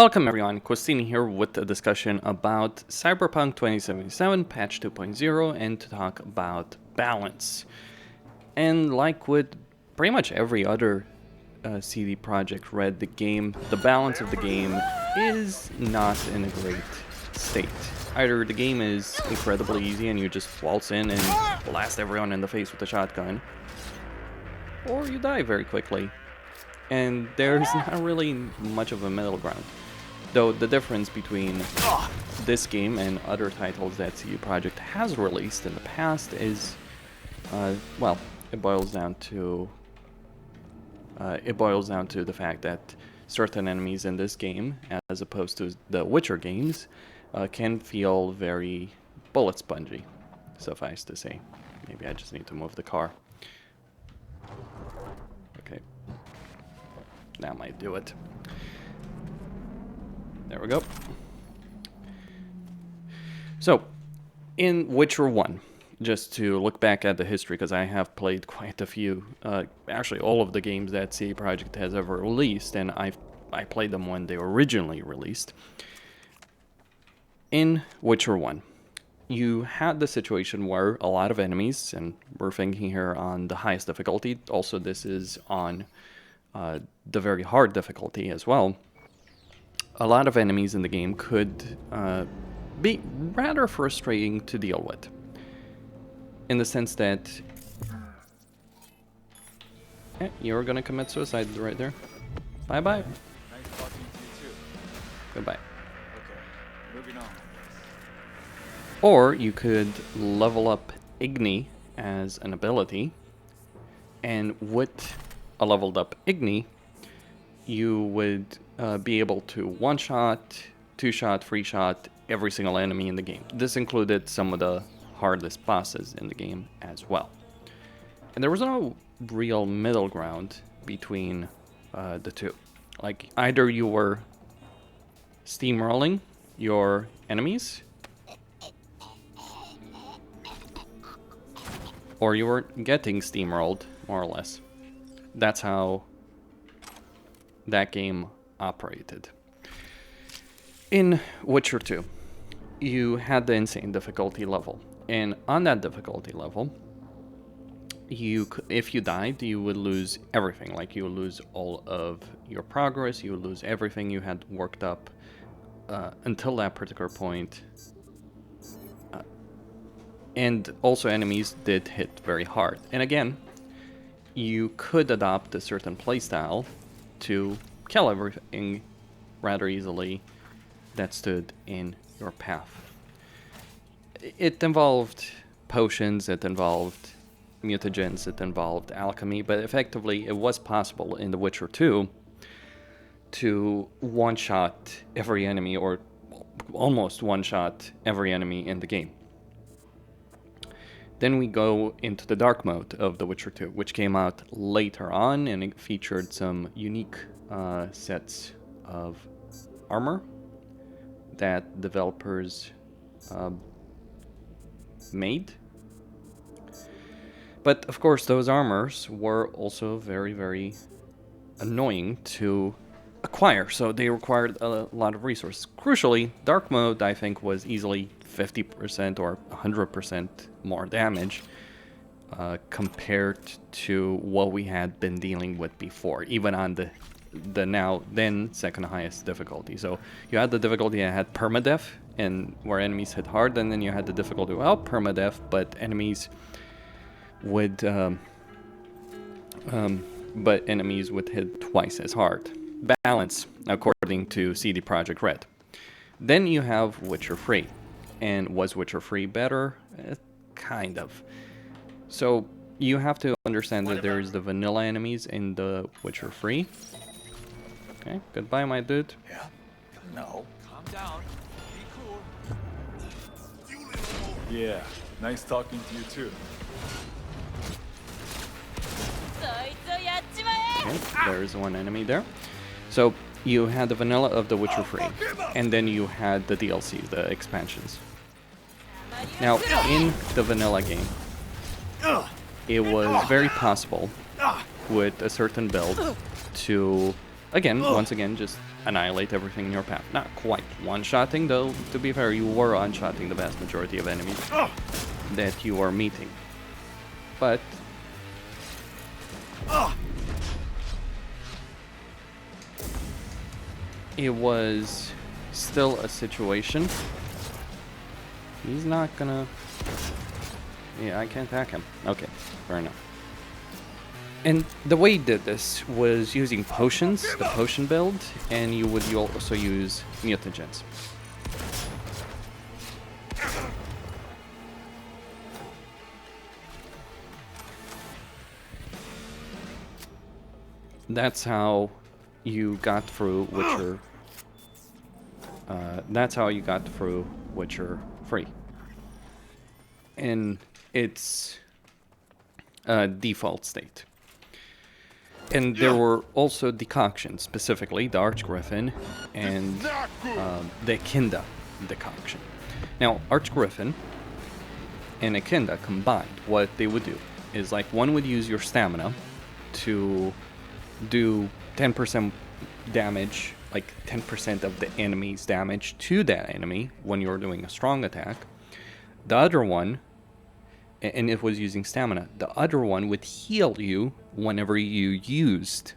Welcome everyone, Costini here with a discussion about Cyberpunk 2077 patch 2.0 and to talk about balance. And like with pretty much every other CD Projekt Red game, the balance of the game is not in a great state. Either the game is incredibly easy and you just waltz in and blast everyone in the face with a shotgun, or you die very quickly. And there's not really much of a middle ground. Though the difference between this game and other titles that CD Projekt has released in the past is, well, it boils down to the fact that certain enemies in this game, as opposed to the Witcher games, can feel very bullet spongy. Suffice to say, maybe I just need to move the car. Okay, that might do it. There we go. So, in Witcher 1, just to look back at the history, because I have played quite a few, actually all of the games that CD Projekt has ever released, and I played them when they were originally released. In Witcher 1, you had the situation where a lot of enemies, and we're thinking here on the highest difficulty, also this is on the very hard difficulty as well. A lot of enemies in the game could be rather frustrating to deal with, in the sense that you're gonna commit suicide right there. Bye bye. Nice talking to you too. Goodbye. Okay, moving on. Or you could level up Igni as an ability, and with a leveled up Igni, you would be able to one-shot, two-shot, three-shot every single enemy in the game. This included some of the hardest bosses in the game as well. And there was no real middle ground between the two. Like, either you were steamrolling your enemies, or you were getting steamrolled, more or less. That's how that game operated. In Witcher 2, you had the insane difficulty level, and on that difficulty level, if you died, you would lose everything. Like, you would lose all of your progress, you would lose everything you had worked up until that particular point. And also enemies did hit very hard. And again, you could adopt a certain playstyle to kill everything rather easily that stood in your path. It involved potions, it involved mutagens, it involved alchemy, but effectively it was possible in The Witcher 2 to one-shot every enemy, or almost one-shot every enemy in the game. Then we go into the dark mode of The Witcher 2, which came out later on, and it featured some unique sets of armor that developers made. But of course, those armors were also very, very annoying to acquire, so they required a lot of resources. Crucially, dark mode, I think, was easily 50% or 100% more damage compared to what we had been dealing with before, even on the then second highest difficulty. So you had the difficulty that had permadeath, and where enemies hit hard, and then you had the difficulty without permadeath, but enemies would hit twice as hard. Balance, according to CD Projekt Red. Then you have Witcher 3. And was Witcher 3 better? Kind of. So you have to understand that there is the vanilla enemies in the Witcher 3. Okay, goodbye, my dude. Yeah. No. Calm down. Be cool. Yeah. Nice talking to you too. Okay, there's one enemy there. So you had the vanilla of The Witcher 3, and then you had the DLC, the expansions. Now, in the vanilla game, it was very possible with a certain build to, once again, just annihilate everything in your path. Not quite one-shotting, though, to be fair, you were one-shotting the vast majority of enemies that you are meeting. But it was still a situation. He's not gonna... Yeah, I can attack him. Okay, fair enough. And the way he did this was using potions, the potion build, and you would also use mutagens. That's how you got through Witcher. That's how you got through Witcher 3. In its default state. And there were also decoctions, specifically the Archgriffin and the Akinda decoction. Now, Archgriffin and Akinda combined, what they would do is, like, one would use your stamina to do 10% damage, like 10% of the enemy's damage to that enemy when you're doing a strong attack. The other one, and it was using stamina, the other one would heal you whenever you used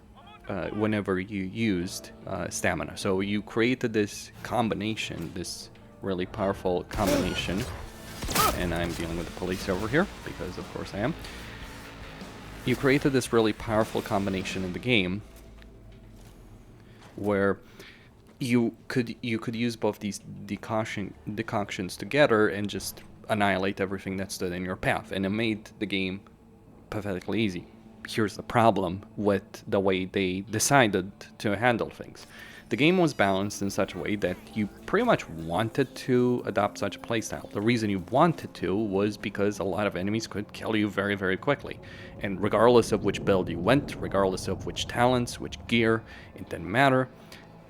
stamina. So you created this combination, this really powerful combination. And I'm dealing with the police over here, because of course I am. You created this really powerful combination in the game where you could use both these decoctions together and just annihilate everything that stood in your path, and it made the game pathetically easy. Here's the problem with the way they decided to handle things. The game was balanced in such a way that you pretty much wanted to adopt such a playstyle. The reason you wanted to was because a lot of enemies could kill you very, very quickly. And regardless of which build you went, regardless of which talents, which gear, it didn't matter.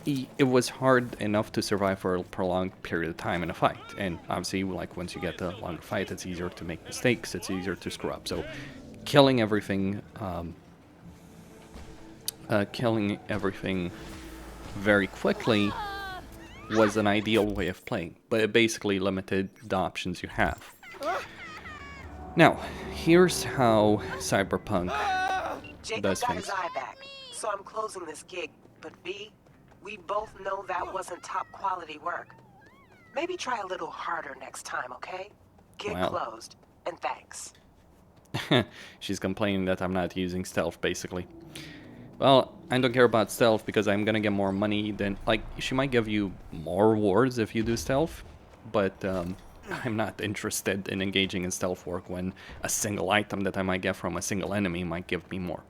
It was hard enough to survive for a prolonged period of time in a fight. And obviously, like, once you get to a longer fight, it's easier to make mistakes, it's easier to screw up. So killing everything very quickly was an ideal way of playing, but it basically limited the options you have. Now, here's how Cyberpunk does got things. his eye back, so I'm closing this gig. But B, we both know that wasn't top quality work. Maybe try a little harder next time, okay? Gig closed, and thanks. She's complaining that I'm not using stealth, basically. Well, I don't care about stealth because I'm gonna get more money than... Like, she might give you more rewards if you do stealth, but I'm not interested in engaging in stealth work when a single item that I might get from a single enemy might give me more.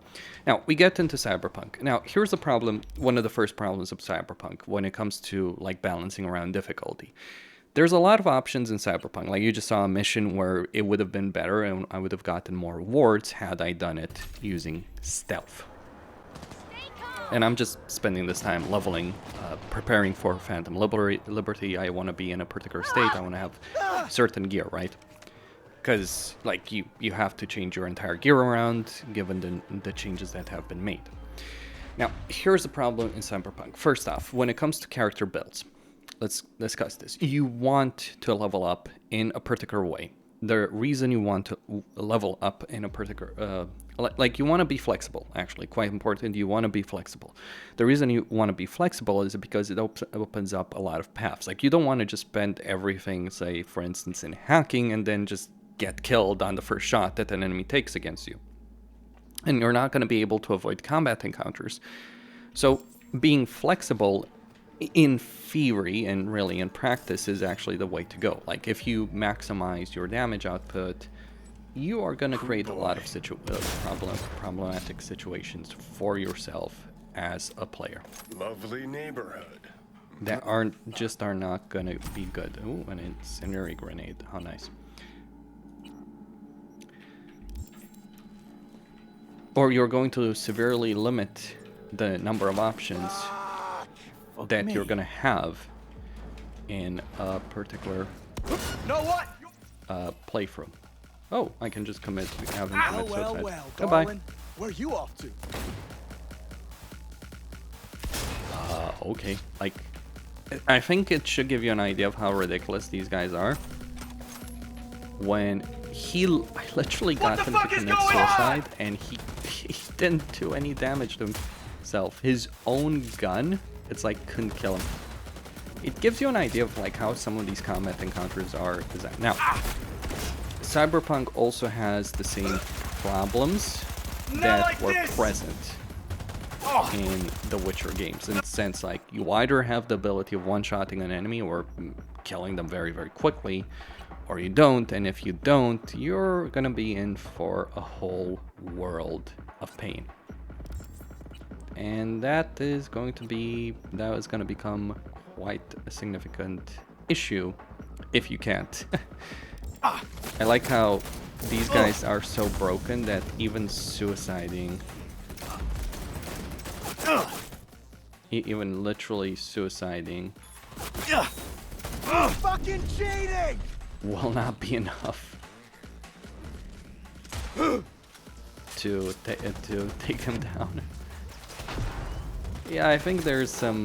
Now, we get into Cyberpunk. Now, here's the problem, one of the first problems of Cyberpunk when it comes to, like, balancing around difficulty. There's a lot of options in Cyberpunk. Like, you just saw a mission where it would have been better and I would have gotten more rewards had I done it using stealth. And I'm just spending this time leveling, preparing for Phantom Liberty. I want to be in a particular state. I want to have certain gear, right? Because, like, you have to change your entire gear around, given the changes that have been made. Now, here's the problem in Cyberpunk. First off, when it comes to character builds, let's discuss this. You want to level up in a particular way. The reason you want to level up in a particular... like, you want to be flexible, actually. Quite important, you want to be flexible. The reason you want to be flexible is because it opens up a lot of paths. Like, you don't want to just spend everything, say, for instance, in hacking and then just get killed on the first shot that an enemy takes against you. And you're not going to be able to avoid combat encounters. So, being flexible in theory and really in practice is actually the way to go. Like, if you maximize your damage output, you are going to create a lot of problematic situations for yourself as a player. Lovely neighborhood. That are not going to be good. Ooh, an incendiary grenade. How nice. Or you're going to severely limit the number of options that you're going to have in a particular playthrough. Oh, I can just commit to having commit suicide. Well, Goodbye. darling. Where you off to? Okay, like, I think it should give you an idea of how ridiculous these guys are. When I literally got him to commit suicide, and he didn't do any damage to himself. His own gun, it's like, couldn't kill him. It gives you an idea of like how some of these combat encounters are designed. Now, Cyberpunk also has the same problems that were present in the Witcher games. In the sense, like, you either have the ability of one-shotting an enemy or killing them very, very quickly, or you don't, and if you don't, you're gonna be in for a whole world of pain. And that is going to become quite a significant issue if you can't. I like how these guys are so broken that even suiciding, even literally suiciding, fucking cheating! Will not be enough to take them down. Yeah, I think there's some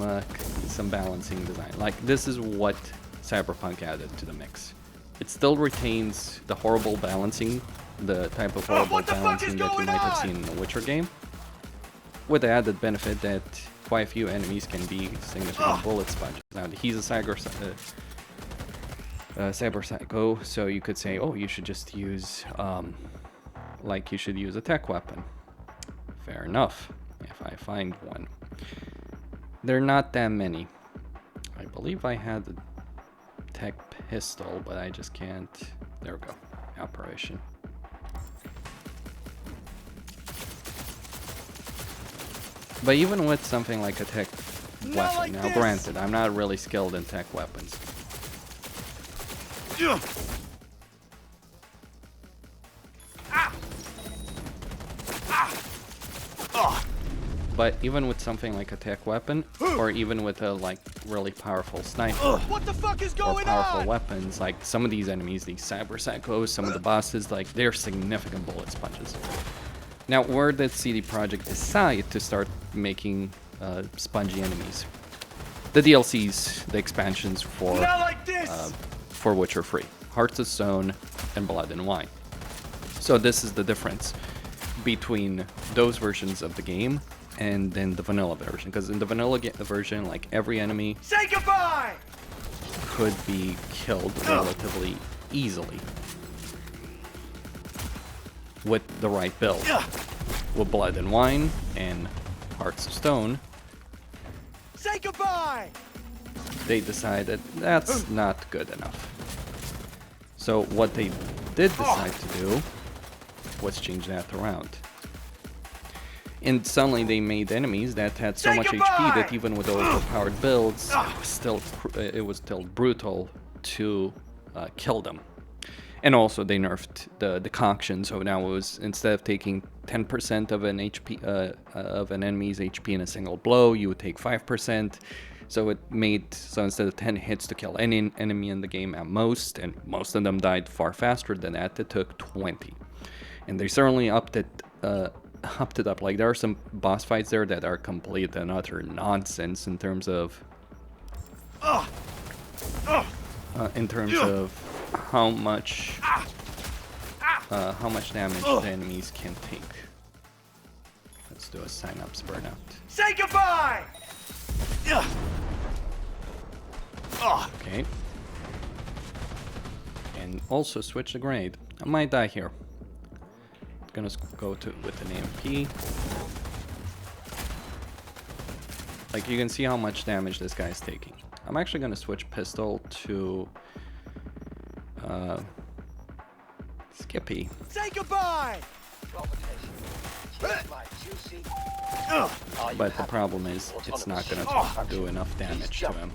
balancing design. Like, this is what Cyberpunk added to the mix. It still retains the horrible balancing, the type of horrible balancing that you might have seen in the Witcher game, with the added benefit that quite a few enemies can be significant bullet sponges. Now, he's a cyber psycho, so you could say, oh, you should just use, like, you should use a tech weapon. Fair enough, if I find one. There are not that many. I believe I had a tech pistol, but I just can't. There we go. Operation. But even with something like a tech weapon, now granted, I'm not really skilled in tech weapons. But even with something like a tech weapon, or even with a like really powerful sniper, What the fuck is going or powerful on? weapons, like some of these enemies, these cyber psychos, some of the bosses, like they're significant bullet sponges. Now, where did CD Projekt decide to start making spongy enemies? The DLCs, the expansions for Witcher 3, Hearts of Stone and Blood and Wine. So this is the difference between those versions of the game and then the vanilla version, because in the vanilla version, like, every enemy Say goodbye! could be killed relatively easily with the right build. With Blood and Wine and Hearts of Stone, Say goodbye! they decided that's not good enough. So what they did decide to do was change that around. And suddenly they made enemies that had so much HP that even with overpowered builds, it was still brutal to kill them. And also they nerfed the decoction, so now it was, instead of taking 10% of an HP of an enemy's HP in a single blow, you would take 5%. So it made, so instead of 10 hits to kill any enemy in the game at most, and most of them died far faster than that, it took 20. And they certainly upped it up. Like, there are some boss fights there that are complete and utter nonsense in terms of how much damage the enemies can take. Let's do a synapse burnout. Say goodbye! Okay. And also switch the grade. I might die here. Gonna go with an AMP. Like, you can see how much damage this guy's taking. I'm actually gonna switch pistol to Skippy. Say goodbye! But the problem is, it's not gonna do enough damage to him.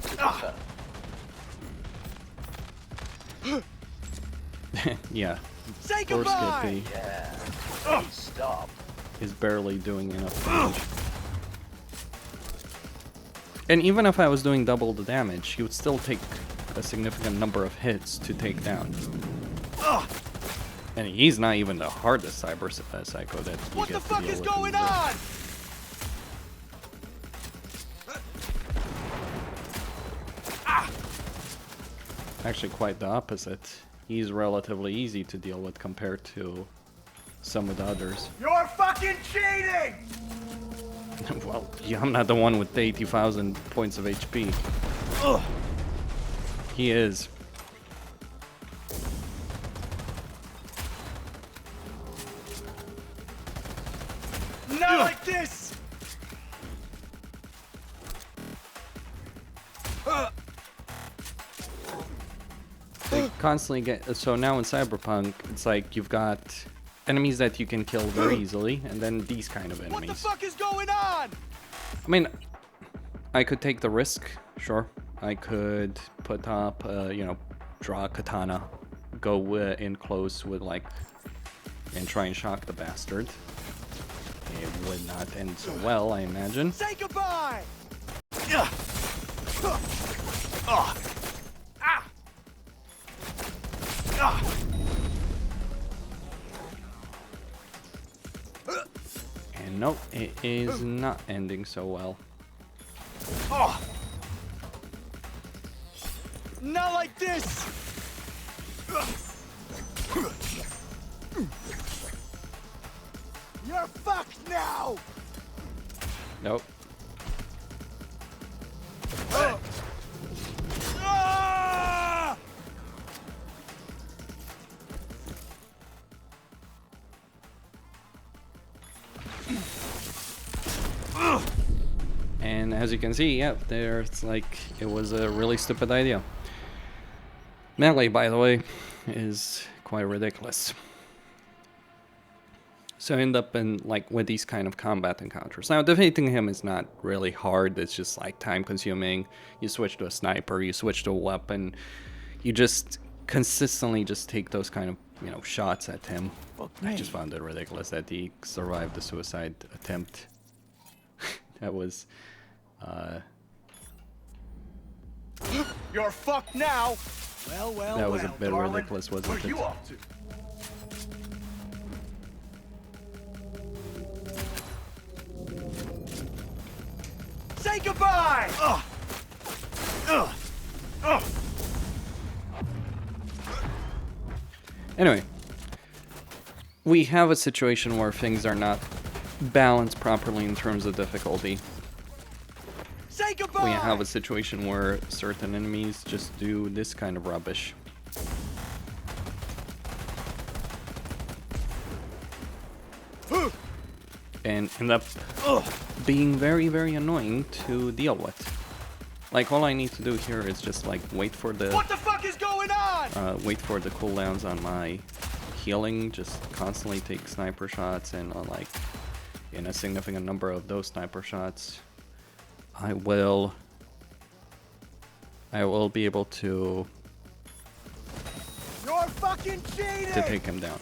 Yeah. Say Poor goodbye! Skippy is barely doing enough damage. And even if I was doing double the damage, he would still take a significant number of hits to take down. And he's not even the hardest cyber psycho that you What get the fuck to deal is with going in on? actually quite the opposite. He's relatively easy to deal with compared to some of the others. You're fucking cheating! Well, yeah, I'm not the one with 80,000 points of HP. Ugh. He is. Not like this! They constantly get... So now in Cyberpunk, it's like you've got enemies that you can kill very easily, and then these kind of enemies. What the fuck is going on? I mean, I could take the risk, sure. I could put up, you know, draw a katana, go in close with, like, and try and shock the bastard. It would not end so well, I imagine. Say goodbye! And no, it is not ending so well. Not like this! You're fucked now! Nope. Ah! And as you can see, yeah, there it's like it was a really stupid idea. Melee, by the way, is quite ridiculous. So I end up in like with these kind of combat encounters. Now defeating him is not really hard, it's just like time consuming. You switch to a sniper, you switch to a weapon, you just consistently just take those kind of, you know, shots at him. I just found it ridiculous that he survived the suicide attempt. That was You're fucked now! Well, well, that was a well, bit darling. ridiculous, wasn't Where it? you off to? Say goodbye! Anyway, we have a situation where things are not balanced properly in terms of difficulty. Say goodbye! We have a situation where certain enemies just do this kind of rubbish. And end up being very, very annoying to deal with. Like, all I need to do here is just, like, wait for the What the fuck is going on? wait for the cooldowns on my healing, just constantly take sniper shots, and like in a significant number of those sniper shots I will be able to You're fucking cheating! take him down.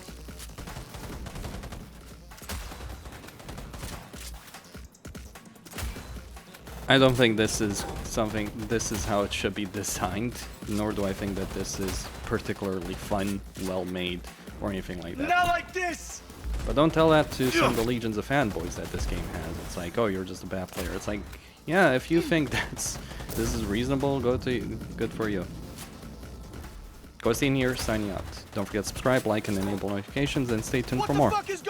I don't think this is how it should be designed, nor do I think that this is particularly fun, well made, or anything like that. Not like this! But don't tell that to some of the legions of fanboys that this game has. It's like, oh, you're just a bad player. It's like, yeah, if you think this is reasonable, good for you. Ghosting here, signing out. Don't forget to subscribe, like, and enable notifications, and stay tuned for more. What the fuck is